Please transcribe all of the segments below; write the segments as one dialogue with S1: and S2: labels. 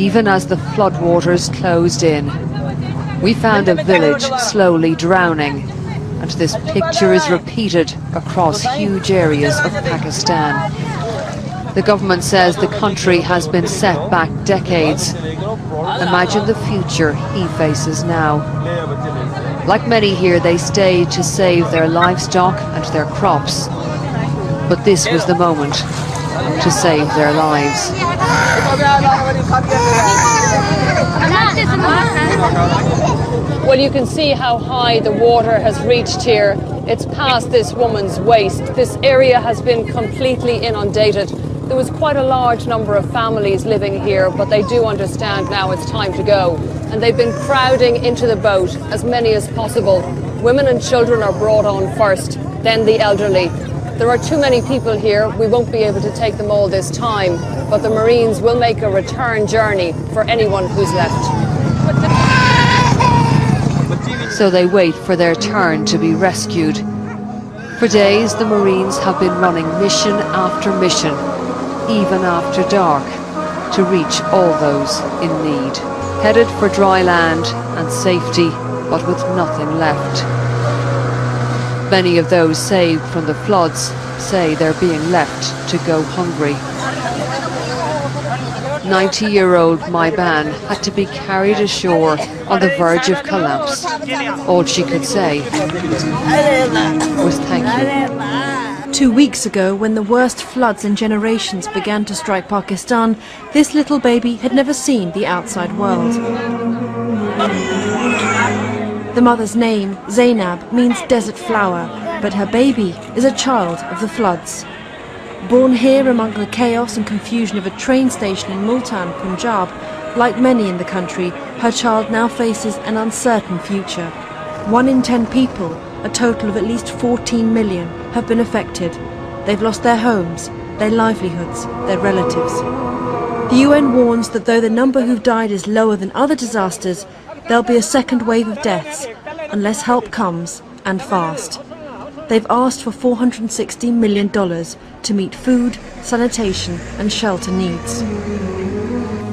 S1: even as the floodwaters closed in. We found a village slowly drowning, and this picture is repeated across huge areas of Pakistan. The government says the country has been set back decades. Imagine the future he faces now. Like many here, they stayed to save their livestock and their crops. But this was the moment to save their lives.
S2: Well, you can see how high the water has reached here. It's past this woman's waist. This area has been completely inundated. There was quite a large number of families living here, but they do understand now it's time to go. And they've been crowding into the boat, as many as possible. Women and children are brought on first, then the elderly. There are too many people here. We won't be able to take them all this time, but the Marines will make a return journey for anyone who's left.
S1: So they wait for their turn to be rescued. For days, the Marines have been running mission after mission, even after dark, to reach all those in need. Headed for dry land and safety, but with nothing left. Many of those saved from the floods say they're being left to go hungry. 90-year-old Maiban had to be carried ashore on the verge of collapse. All she could say was thank you.
S3: 2 weeks ago, when the worst floods in generations began to strike Pakistan, this little baby had never seen the outside world. The mother's name, Zainab, means desert flower, but her baby is a child of the floods. Born here among the chaos and confusion of a train station in Multan, Punjab, like many in the country, her child now faces an uncertain future. 1 in 10 people, a total of at least 14 million, have been affected. They've lost their homes, their livelihoods, their relatives. The UN warns that though the number who've died is lower than other disasters, there'll be a second wave of deaths unless help comes, and fast. They've asked for $460 million to meet food, sanitation and shelter needs.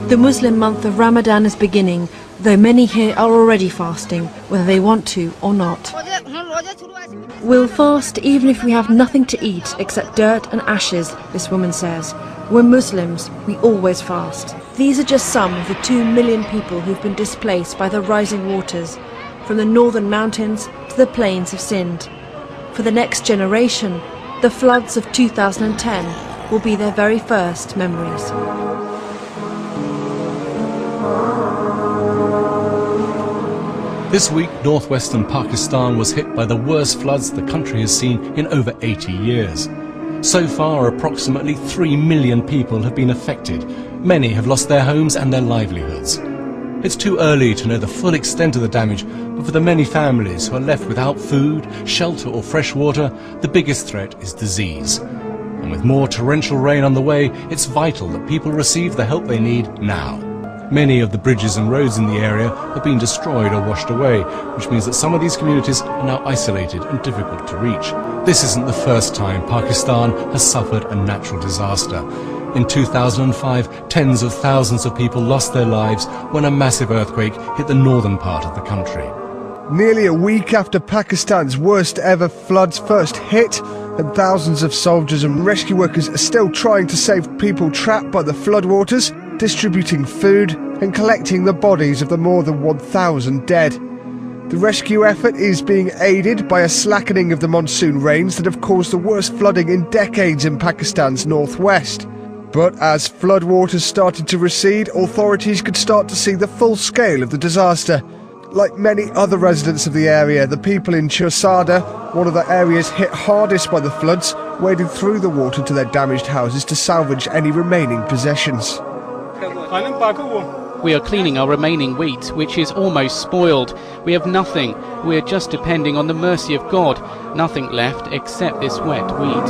S3: The Muslim month of Ramadan is beginning, though many here are already fasting, whether they want to or not. We'll fast even if we have nothing to eat except dirt and ashes, this woman says. We're Muslims, we always fast. These are just some of the 2 million people who've been displaced by the rising waters, from the northern mountains to the plains of Sindh. For the next generation, the floods of 2010 will be their very first memories.
S4: This week, northwestern Pakistan was hit by the worst floods the country has seen in over 80 years. So far, approximately 3 million people have been affected. Many have lost their homes and their livelihoods. It's too early to know the full extent of the damage, but for the many families who are left without food, shelter or fresh water, the biggest threat is disease. And with more torrential rain on the way, it's vital that people receive the help they need now. Many of the bridges and roads in the area have been destroyed or washed away, which means that some of these communities are now isolated and difficult to reach. This isn't the first time Pakistan has suffered a natural disaster. In 2005, tens of thousands of people lost their lives when a massive earthquake hit the northern part of the country.
S5: Nearly a week after Pakistan's worst ever floods first hit, and thousands of soldiers and rescue workers are still trying to save people trapped by the floodwaters, distributing food and collecting the bodies of the more than 1,000 dead. The rescue effort is being aided by a slackening of the monsoon rains that have caused the worst flooding in decades in Pakistan's northwest. But as floodwaters started to recede, authorities could start to see the full scale of the disaster. Like many other residents of the area, the people in Chursada, one of the areas hit hardest by the floods, waded through the water to their damaged houses to salvage any remaining possessions.
S6: We are cleaning our remaining wheat, which is almost spoiled. We have nothing. We are just depending on the mercy of God. Nothing left except this wet wheat.